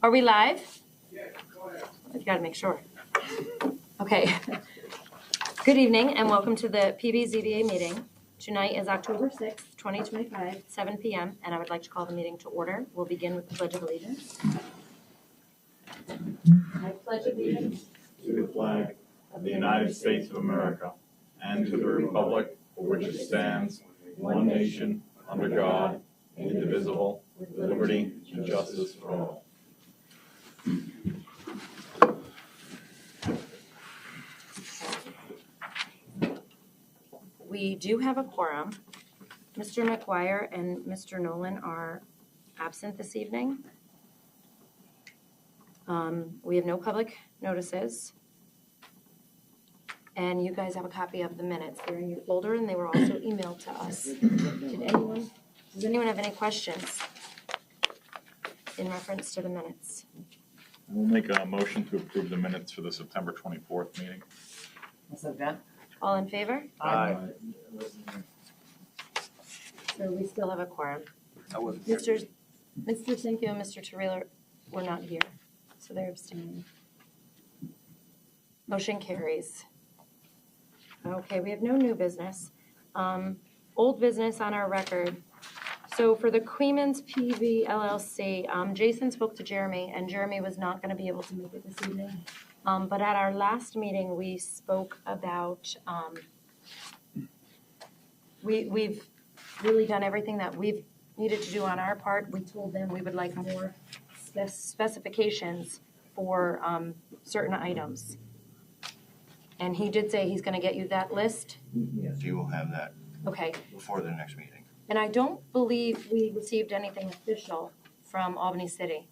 Are we live? Yeah, go ahead. I've got to make sure. Okay. Good evening and welcome to the ZBA meeting. Tonight is October 6th, 2025, 7 p.m. and I would like to call the meeting to order. We'll begin with the Pledge of Allegiance. I pledge allegiance to the flag of the United States of America and to the republic for which it stands, one nation, under God, indivisible, with liberty and justice for all. We do have a quorum. Mr. McGuire and Mr. Nolan are absent this evening. We have no public notices. And you guys have a copy of the minutes. They're in your folder and they were also emailed to us. Does anyone have any questions in reference to the minutes? I will make a motion to approve the minutes for the September 24th meeting. All in favor? Aye. So we still have a quorum. Mr. Sinkyo and Mr. Terrell were not here, so they're abstaining. Motion carries. Okay, we have no new business. Old business on our record. So for the Queemans PV LLC, Jason spoke to Jeremy, and Jeremy was not going to be able to make it this evening. But at our last meeting, we spoke about, we've really done everything that we've needed to do on our part. We told them we would like more specifications for certain items. And he did say he's going to get you that list. Yes, you will have that Okay. before the next meeting. And I don't believe we received anything official from Albany City.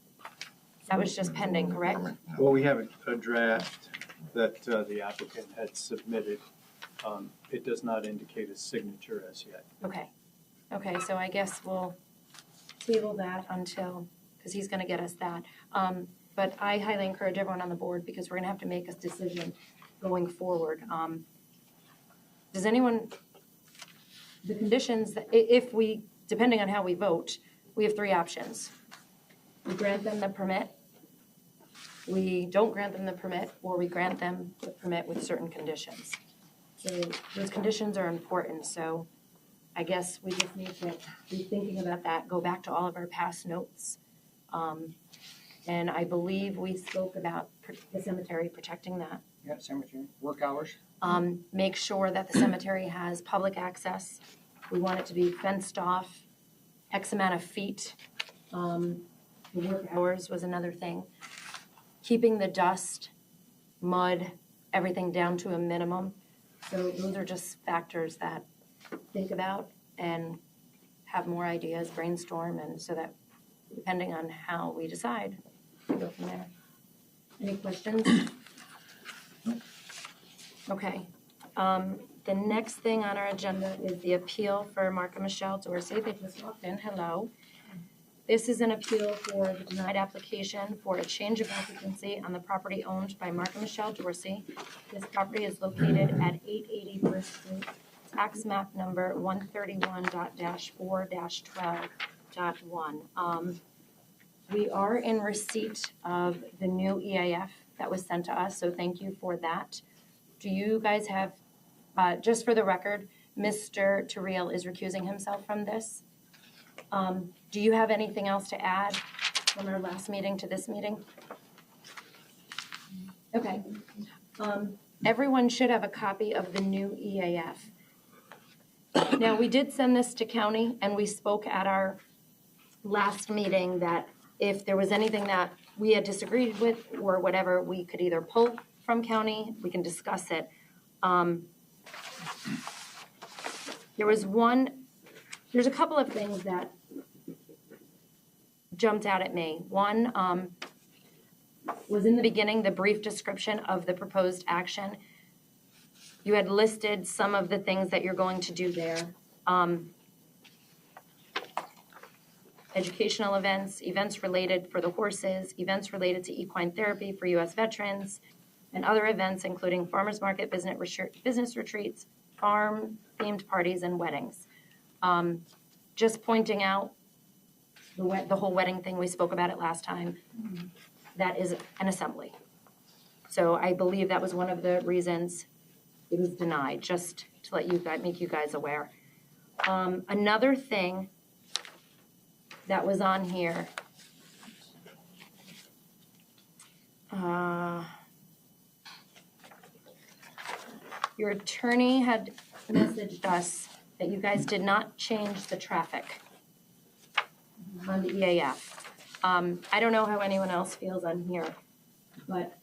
That was just pending, correct? Well, we have a draft that the applicant had submitted. It does not indicate a signature as yet. Okay. Okay, so I guess we'll table that until, because he's going to get us that. But I highly encourage everyone on the board because we're going to have to make a decision going forward. Does anyone, the conditions, if we, depending on how we vote, we have three options. We grant them the permit, we don't grant them the permit, or we grant them the permit with certain conditions. So those conditions are important, so I guess we just need to be thinking about that, go back to all of our past notes. And I believe we spoke about the cemetery, protecting that. Yeah, cemetery, work hours. Make sure that the cemetery has public access. We want it to be fenced off, X amount of feet. The work hours was another thing. Keeping the dust, mud, everything down to a minimum. So those are just factors that think about and have more ideas, brainstorm, and so that depending on how we decide, we go from there. Any questions? Okay. The next thing on our agenda is the appeal for Mark and Michelle Dorsey. They just walked in. Hello. This is an appeal for the denied application for a change of occupancy on the property owned by Mark and Michelle Dorsey. This property is located at 880 First Street, tax map number 131-4-12.1. We are in receipt of the new EAF that was sent to us, so thank you for that. Do you guys have, just for the record, Mr. Terrell is recusing himself from this. Do you have anything else to add from our last meeting to this meeting? Okay. Everyone should have a copy of the new EAF. Now, we did send this to county, and we spoke at our last meeting that if there was anything that we had disagreed with or whatever, we could either pull from county, we can discuss it. There's a couple of things that jumped out at me. One was in the beginning, the brief description of the proposed action. You had listed some of the things that you're going to do there. Educational events, events related for the horses, events related to equine therapy for U.S. veterans, and other events including farmers market, business retreats, farm-themed parties, and weddings. Just pointing out the whole wedding thing, we spoke about it last time. That is an assembly. So I believe that was one of the reasons it was denied, just to let you guys, make you guys aware. Another thing that was on here, your attorney had messaged us that you guys did not change the traffic on the EAF. I don't know how anyone else feels on here, but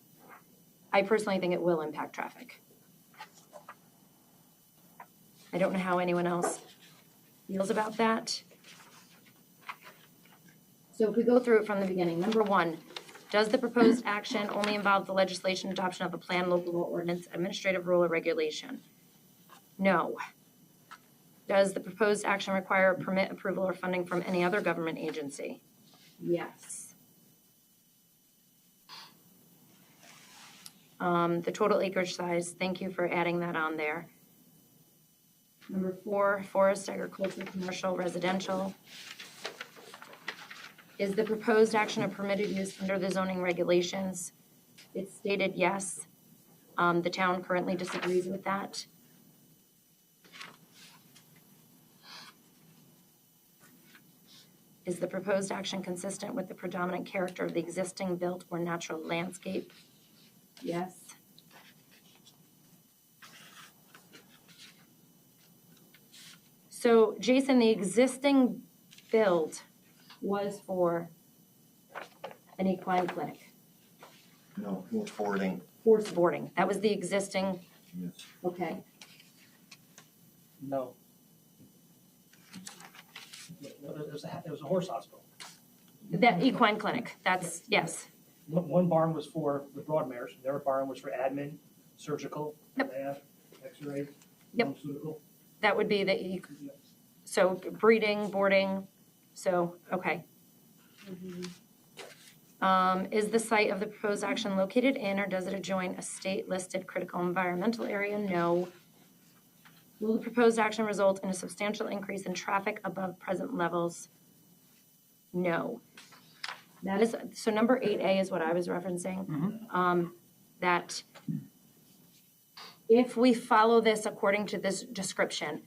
I personally think it will impact traffic. I don't know how anyone else feels about that. So if we go through it from the beginning, number one, does the proposed action only involve the legislation adoption of a plan, local law, ordinance, administrative rule, or regulation? No. Does the proposed action require permit, approval, or funding from any other government agency? Yes. The total acreage size, thank you for adding that on there. Number four, forest, agricultural, commercial, residential. Is the proposed action a permitted use under the zoning regulations? It's stated yes. The town currently disagrees with that. Is the proposed action consistent with the predominant character of the existing built or natural landscape? Yes. So, Jason, the existing build was for an equine clinic. No, horse boarding. Horse boarding. That was the existing. Yes. Okay. No. It was a horse hospital. That equine clinic. That's yes. One barn was for the broadmares. The other barn was for admin, surgical, Yep. lab, X-ray, Yep. pharmaceutical. That would be the so breeding, boarding. So okay. Is the site of the proposed action located in or does it adjoin a state-listed critical environmental area? No. Will the proposed action result in a substantial increase in traffic above present levels? No. That is, so number 8A is what I was referencing. That if we follow this according to this description,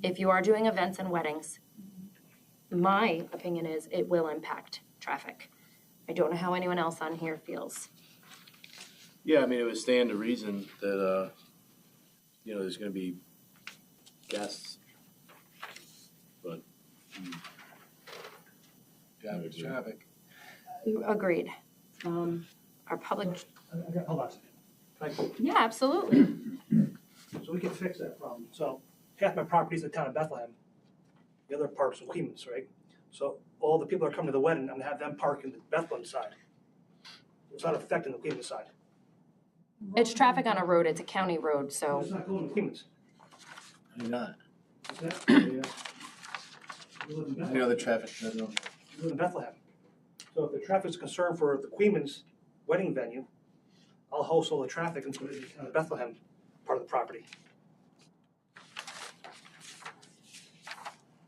if you are doing events and weddings, my opinion is it will impact traffic. I don't know how anyone else on here feels. Yeah, I mean, it would stand to reason that, there's gonna be guests. But, traffic. Agreed. Our public, Hold on a second. yeah, absolutely. So we can fix that problem. So half my property's in the town of Bethlehem. The other part's in Queens, right? So all the people that are coming to the wedding, I'm gonna have them park in the Bethlehem side. It's not affecting the Queens side. It's traffic on a road, it's a county road, so, It's not going to Queens. I do not. Is that- You live in You Bethlehem. know, the traffic, You live in Bethlehem. So if the traffic's a concern for the Queens wedding venue, I'll host all the traffic and put it in the Bethlehem part of the property.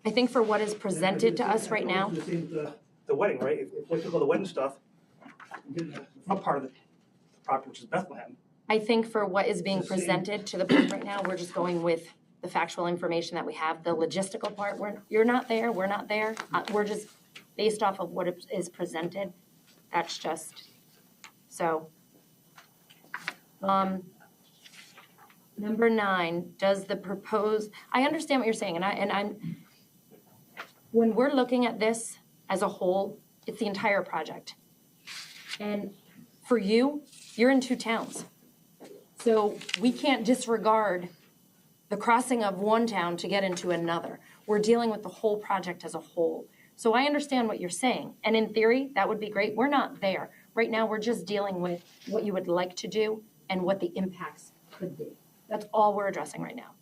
I think for what is presented to us right now, The wedding, right? If we took all the wedding stuff, and get the front part of the property, which is Bethlehem. I think for what is being presented to the board right now, we're just going with the factual information that we have. The logistical part, you're not there, we're not there. We're just based off of what is presented. That's just, so. Number 9, does the proposed, I understand what you're saying, and I'm, when we're looking at this as a whole, it's the entire project. And for you, you're in 2 towns. So we can't disregard the crossing of one town to get into another. We're dealing with the whole project as a whole. So I understand what you're saying. And in theory, that would be great. We're not there. Right now, we're just dealing with what you would like to do and what the impacts could be. That's all we're addressing right now.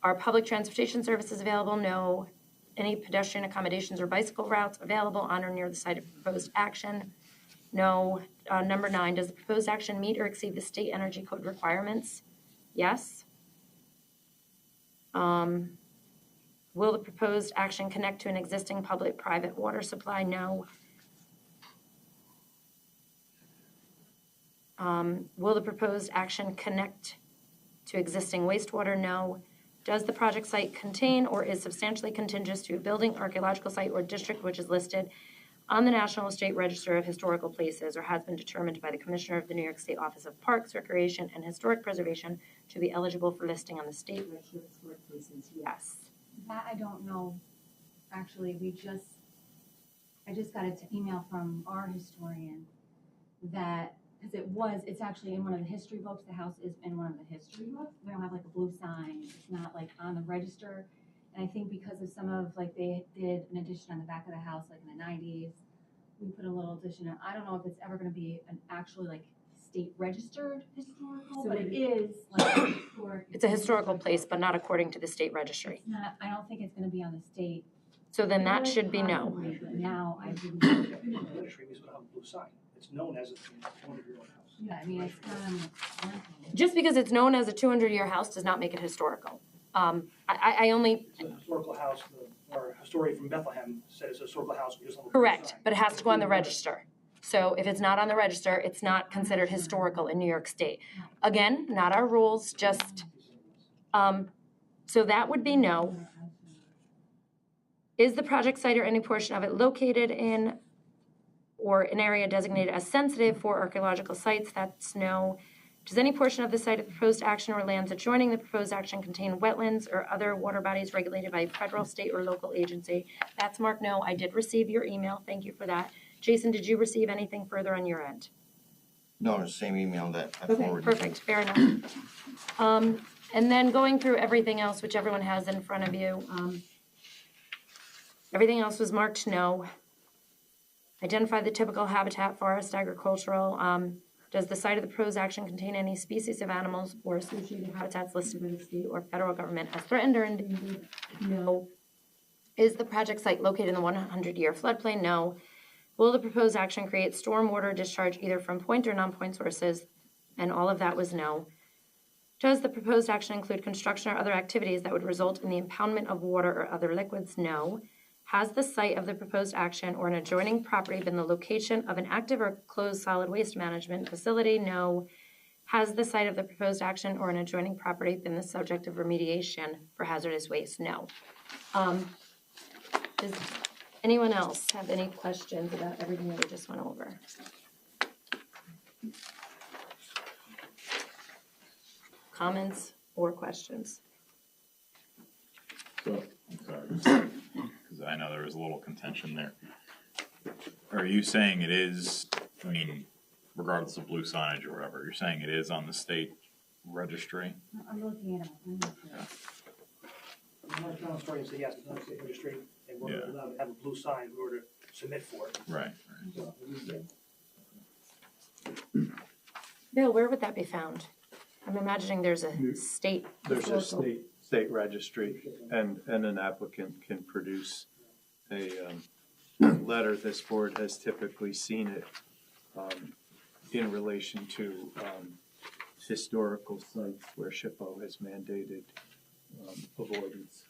Are public transportation services available? No. Any pedestrian accommodations or bicycle routes available on or near the site of proposed action? No. Number 9, does the proposed action meet or exceed the state energy code requirements? Yes. Will the proposed action connect to an existing public-private water supply? No. Will the proposed action connect to existing wastewater? No. Does the project site contain or is substantially contiguous to a building, archaeological site, or district which is listed on the National State Register of Historical Places or has been determined by the Commissioner of the New York State Office of Parks, Recreation, and Historic Preservation to be eligible for listing on the State Register of Historic Places? Yes. That I don't know. Actually, I just got an email from our historian that, because it's actually in one of the history books. The house is in one of the history books. We don't have like a blue sign. It's not like on the register. And I think because of some of, like, they did an addition on the back of the house, like in the 90s, we put a little addition. I don't know if it's ever going to be an actually like state registered historical, but it is like historic. It's a historical place, but not according to the state registry. It's not, I don't think it's going to be on the state. So then that should be no. Possibly, but now I didn't. Registry means we don't have a blue sign. It's known as a 200-year-old house. Yeah, I mean, it's not on the. Just because it's known as a 200-year house does not make it historical. I only, It's a historical house. Our historian from Bethlehem said it's a historical house. We just don't have a blue correct, sign. but it has to go on the register. So if it's not on the register, it's not considered historical in New York State. Again, not our rules, just, so that would be no. Is the project site or any portion of it located in or an area designated as sensitive for archaeological sites? That's no. Does any portion of the site of the proposed action or lands adjoining the proposed action contain wetlands or other water bodies regulated by a federal, state, or local agency? That's marked no. I did receive your email. Thank you for that. Jason, did you receive anything further on your end? No, the same email that I Okay, forwarded. perfect, fair enough. And then going through everything else, which everyone has in front of you, everything else was marked no. Identify the typical habitat, forest, agricultural. Does the site of the proposed action contain any species of animals or associated habitats listed by the state or federal government as threatened or endangered? No. Is the project site located in the 100-year floodplain? No. Will the proposed action create stormwater discharge either from point or non-point sources? And all of that was no. Does the proposed action include construction or other activities that would result in the impoundment of water or other liquids? No. Has the site of the proposed action or an adjoining property been the location of an active or closed solid waste management facility? No. Has the site of the proposed action or an adjoining property been the subject of remediation for hazardous waste? No. Does anyone else have any questions about everything that we just went over? Comments or questions? So, I'm sorry, because I know there was a little contention there. Are you saying it is, I mean, regardless of blue signage or whatever, you're saying it is on the state registry? I'm looking at it. I'm not sure. Our town historian said yes, it's on the state registry, and we're Yeah. allowed to have a blue sign in order to submit for it. Right. So, Bill, where would that be found? I'm imagining there's a state. There's a historical- state registry, and an applicant can produce a letter. This board has typically seen it in relation to historical sites where SHPO has mandated avoidance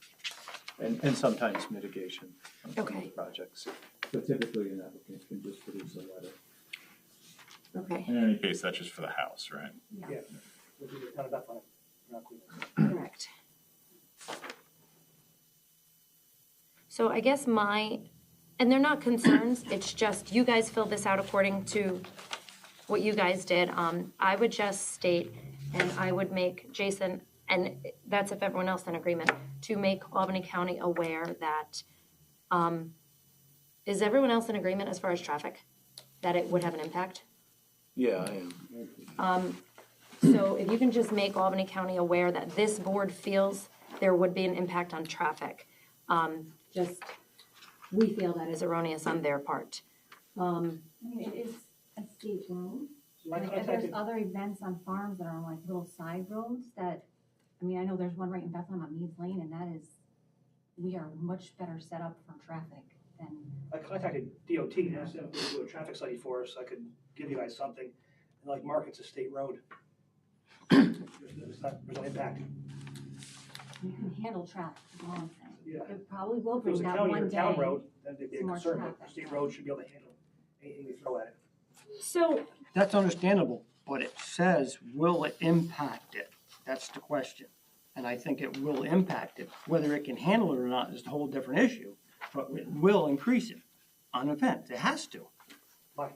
and sometimes mitigation on some of the Okay. projects. But typically, an applicant can just produce a letter. Okay, In any case, that's just for the house, right? yeah, which is the town of Bethlehem, not Cleveland. correct. So I guess and they're not concerns, it's just you guys filled this out according to what you guys did. I would just state, and I would make Jason, and that's if everyone else in agreement, to make Albany County aware that, is everyone else in agreement as far as traffic? That it would have an impact? Yeah, I am. So if you can just make Albany County aware that this board feels there would be an impact on traffic. We feel that is erroneous on their part. I mean, it is a state road. So I Like, if contacted, there's other events on farms that are on like little side roads that, I mean, I know there's one right in Bethlehem on Meads Lane, and that is, we are much better set up for traffic than. I contacted DOT and asked them to do a traffic study for us, I could give you guys something. And like, Mark, it's a state road. There's no impact. You can handle traffic, is all I'm saying. Yeah. It probably will If it was bring a that county one or day. town road, then they'd be a some more concern, but traffic. state road should be able to handle anything we throw at it. So, That's understandable, but it says, will it impact it? That's the question. And I think it will impact it. Whether it can handle it or not is a whole different issue, but it will increase it on events. It has to. Why?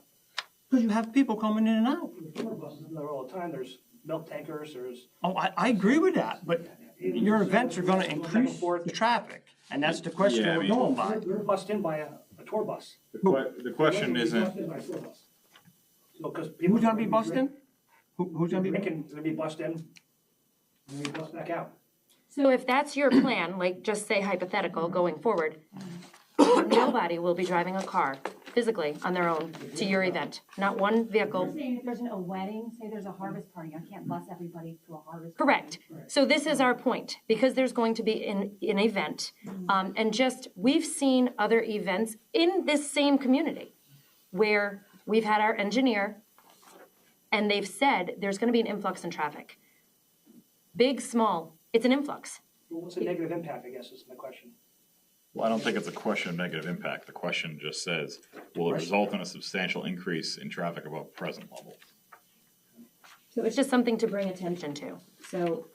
Because you have people coming in and out. There's tour buses in there all the time, there's milk tankers, there's. Oh, I agree with that, but your events are gonna increase the traffic, and that's the question Yeah, I we're mean- going by. We were bussed in by a tour bus. The question We were isn't, bussed in by a tour bus. So, 'cause people. Who's gonna be bussed in? Who's gonna be? Drinking, gonna be bussed in, and we bust back out. so if that's your plan, like just say hypothetical going forward, nobody will be driving a car physically on their own to your event. Not one You're vehicle. saying if there's a wedding, say there's a harvest party, I can't bus everybody to a harvest. Correct. So this is our point, because there's going to be an event. And just, we've seen other events in this same community where we've had our engineer and they've said there's gonna be an influx in traffic. Big, small, it's an influx. Well, what's the negative impact, I guess, is my question. well, I don't think it's a question of negative impact. The question just says, will it result in a substantial increase in traffic above present level? So it's just something to bring attention to. So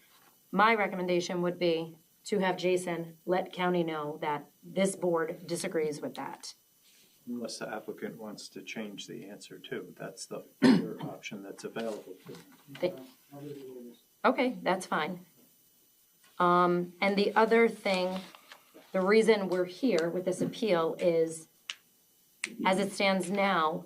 my recommendation would be to have Jason let county know that this board disagrees with that. Unless the applicant wants to change the answer too. That's the other option that's available to them. Okay, that's fine. And the other thing, the reason we're here with this appeal is, as it stands now,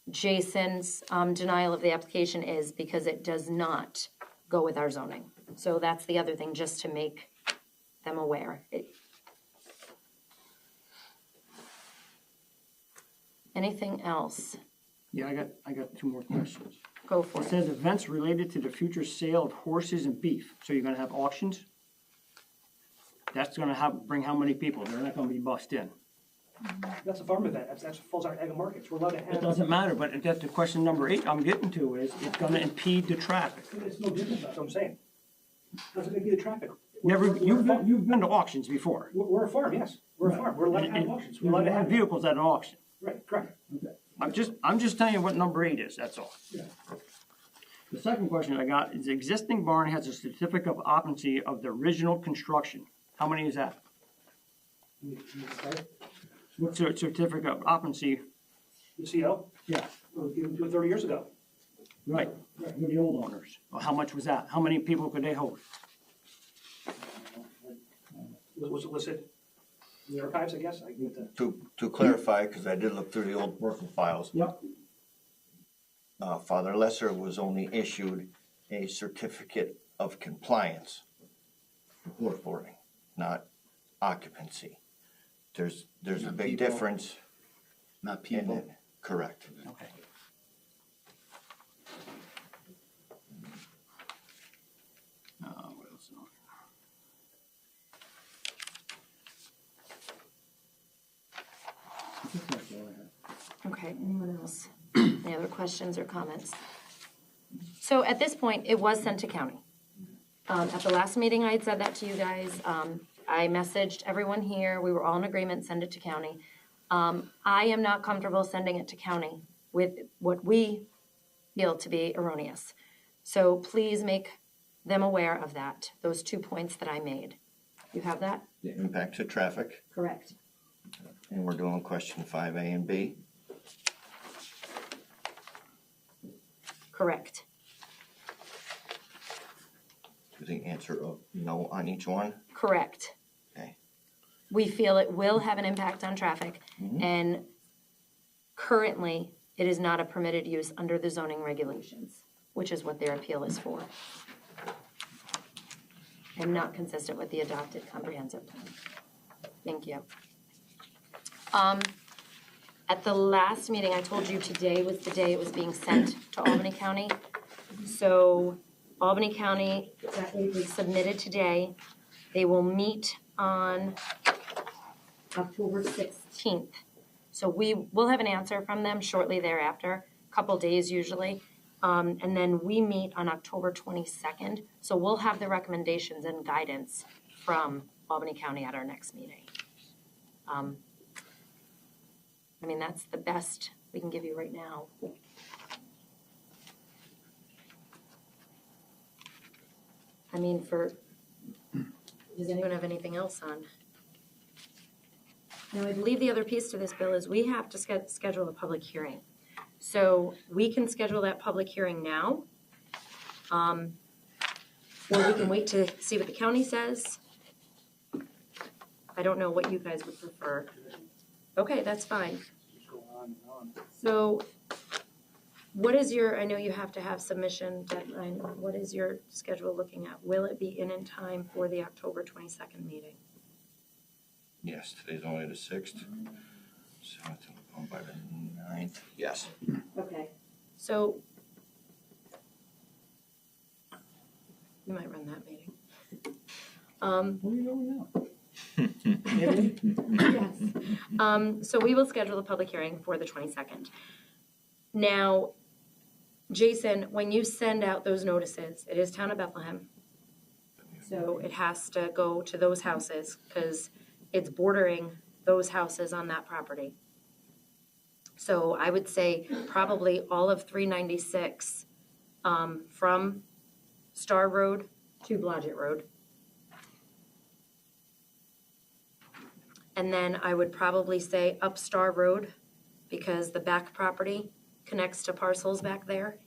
Jason's denial of the application is because it does not go with our zoning. So that's the other thing, just to make them aware. Anything else? Yeah, I got two more questions. Go for It it. says events related to the future sale of horses and beef. So you're gonna have auctions? That's gonna bring how many people? They're not gonna be bussed in. That's a farm event, that's falls out ag markets, we're allowed to It have. doesn't matter, but that's the question number 8 I'm getting to is, it's gonna impede the traffic. It's no different, that's what I'm saying. How's it gonna be the traffic? You've been to auctions before. We're a farm, yes, we're a farm, we're allowed to have auctions, we're You've allowed to had have. vehicles at an auction. Right, correct. I'm just telling you what number 8 is, that's all. Yeah. The second question I got is the existing barn has a certificate of occupancy of the original construction. How many is that? What's the certificate of occupancy? The CO, Yeah. we was given to it 30 years ago. Right, with the old owners. Well, how much was that? How many people could they hold? Was it listed in the archives, I guess? I get the. To clarify, because I did look through the old working files, Yep. Father Lesser was only issued a certificate of compliance for horse boarding, not occupancy. There's a Not big people. difference Not in people. it. Correct. Okay. What else is on here? I think that's all I have. Okay, anyone else? Any other questions or comments? So at this point, it was sent to county. At the last meeting, I had said that to you guys. I messaged everyone here. We were all in agreement, send it to county. I am not comfortable sending it to county with what we feel to be erroneous. So please make them aware of that, those 2 points that I made. You have that? The impact to traffic, Correct. and we're doing question 5A and B. Correct. With the answer of no on each one. Correct. Okay. We feel it will have an impact on traffic, and currently, it is not a permitted use under the zoning regulations, which is what their appeal is for. And not consistent with the adopted comprehensive plan. Thank you. At the last meeting, I told you today was the day it was being sent to Albany County. So Albany County, that was submitted today. They will meet on October 16th. So we will have an answer from them shortly thereafter, a couple days usually. And then we meet on October 22nd. So we'll have the recommendations and guidance from Albany County at our next meeting. I mean, that's the best we can give you right now. I mean, does anyone have anything else on? Now, I believe the other piece to this, Bill, is we have to schedule a public hearing. So we can schedule that public hearing now. Or we can wait to see what the county says. I don't know what you guys would prefer. Okay, that's fine. Just go on and on. So what is I know you have to have submission deadline. What is your schedule looking at? Will it be in time for the October 22nd meeting? Yes, today's only the 6th. 7th, will go by the 9th. Yes. Okay. So you might run that meeting. Where are you going now? Yes. So we will schedule a public hearing for the 22nd. Now, Jason, when you send out those notices, it is Town of Bethlehem. So it has to go to those houses because it's bordering those houses on that property. So I would say probably all of 396 from Star Road to Blodgett Road. And then I would probably say up Star Road because the back property connects to parcels back there.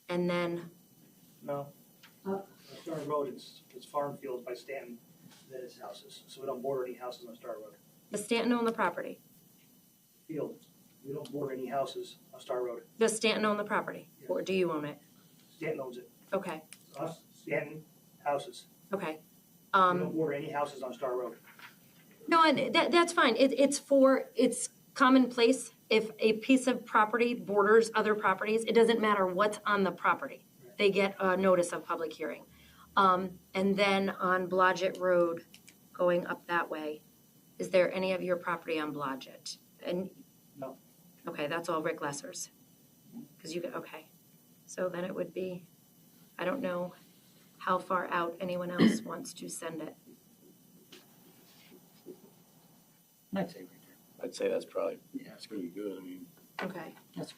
And then No. Star Road, it's farm fields by Stanton, that is houses, so we don't border any houses on Star Road. does Stanton own the property? Field, we don't border any houses on Star Road. Does Stanton own the property? Or do you own it? Stanton owns it. Okay, Us, Stanton, houses. okay. We don't border any houses on Star Road. No, and that's fine. It's commonplace. If a piece of property borders other properties, it doesn't matter what's on the property. They get a notice of public hearing. And then on Blodgett Road, going up that way, is there any of your property on Blodgett? And No. okay, that's all Rick Lesser's. Okay. So then it would be, I don't know how far out anyone else wants to send it. I'd say right there. I'd say that's probably, Yeah, that's pretty good, I mean. Okay. That's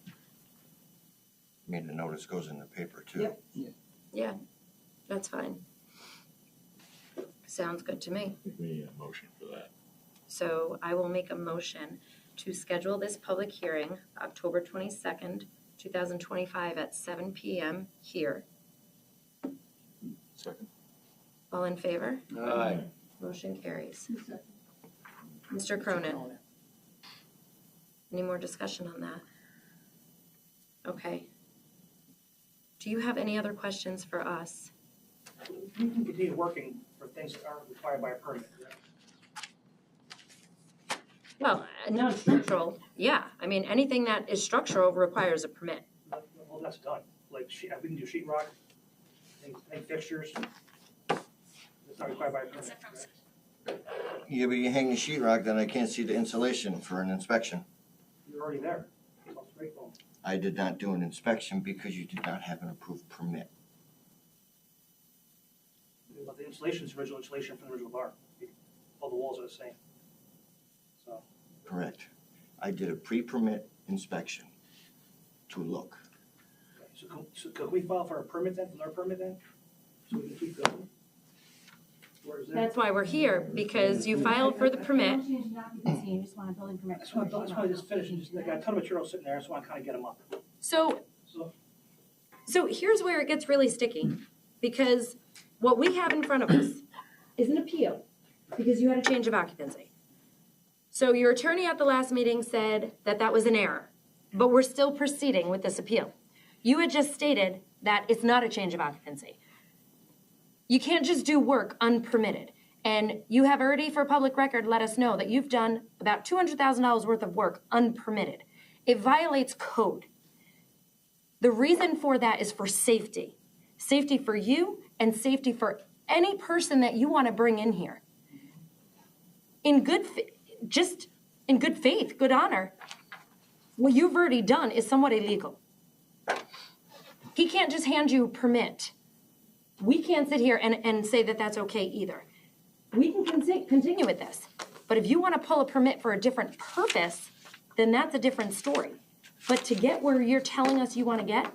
I mean, the notice goes in the paper too. Yep. Yeah, that's fine. Sounds good to me. I think we need a motion for that. So I will make a motion to schedule this public hearing, October 22nd, 2025 at 7 p.m. here. Second. All in favor? Aye. Motion carries. Mr. Cronin, any more discussion on that? Okay. Do you have any other questions for us? We can continue working for things that aren't required by a permit. Well, non-structural, yeah. I mean, anything that is structural requires a permit. Well, that's done. Like, we can do sheet rock, and fixtures. It's not required by a permit. Yeah, but you hang the sheetrock, then I can't see the insulation for an inspection. You're already there. It's all straight foam. I did not do an inspection because you did not have an approved permit. But the insulation's original insulation from the original bar. All the walls are the same. So, Correct. I did a pre-permit inspection to look. okay. So can we file for a permit then, another permit then? So we can keep going? Where is that? That's why we're here, because you filed for the permit. Don't change the occupancy, you just want a building permit. That's why I just finished, and I got a ton of material sitting there, so I kind of get them up. So So, here's where it gets really sticky, because what we have in front of us is an appeal, because you had a change of occupancy. So your attorney at the last meeting said that that was an error, but we're still proceeding with this appeal. You had just stated that it's not a change of occupancy. You can't just do work unpermitted. And you have already, for public record, let us know that you've done about $200,000 worth of work unpermitted. It violates code. The reason for that is for safety. Safety for you and safety for any person that you want to bring in here. In good faith, good honor, what you've already done is somewhat illegal. He can't just hand you a permit We can't sit here and say that that's okay either. We can continue with this. But if you want to pull a permit for a different purpose, then that's a different story. But to get where you're telling us you want to get,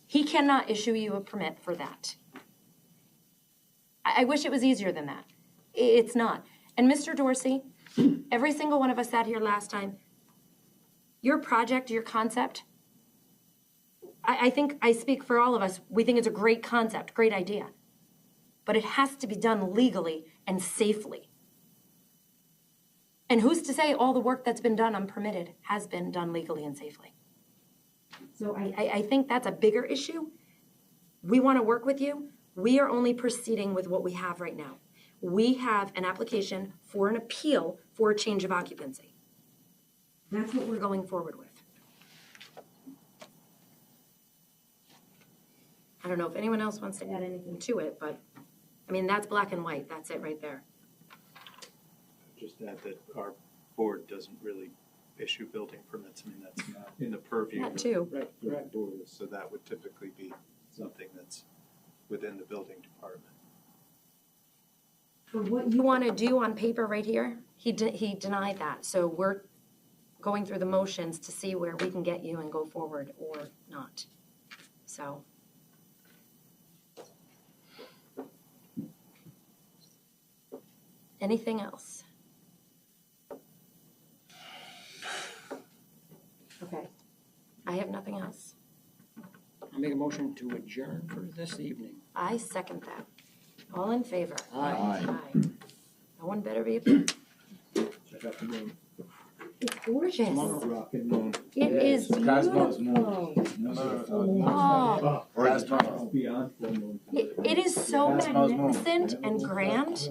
he cannot issue you a permit for that. I wish it was easier than that. It's not. And Mr. Dorsey, every single one of us sat here last time. Your project, your concept, I think I speak for all of us. We think it's a great concept, great idea. But it has to be done legally and safely. And who's to say all the work that's been done unpermitted has been done legally and safely? So I think that's a bigger issue. We want to work with you. We are only proceeding with what we have right now. We have an application for an appeal for a change of occupancy. That's what we're going forward with. I don't know if anyone else wants to add anything to it, but, I mean, that's black and white. That's it right there. Just add that our board doesn't really issue building permits. I mean, that's not in the purview That of too. the board. So that would typically be something that's within the building department. For what you want to do on paper right here, he denied that. So we're going through the motions to see where we can get you and go forward or not. So. Anything else? Okay. I have nothing else. I make a motion to adjourn for this evening. I second that. All in favor? Aye. Aye. No one better be approved. Check out the moon. It's gorgeous. Rockin' moon. It is Cosmos beautiful. moon. Oh, Or is it Beyond full moon. it is so magnificent and grand.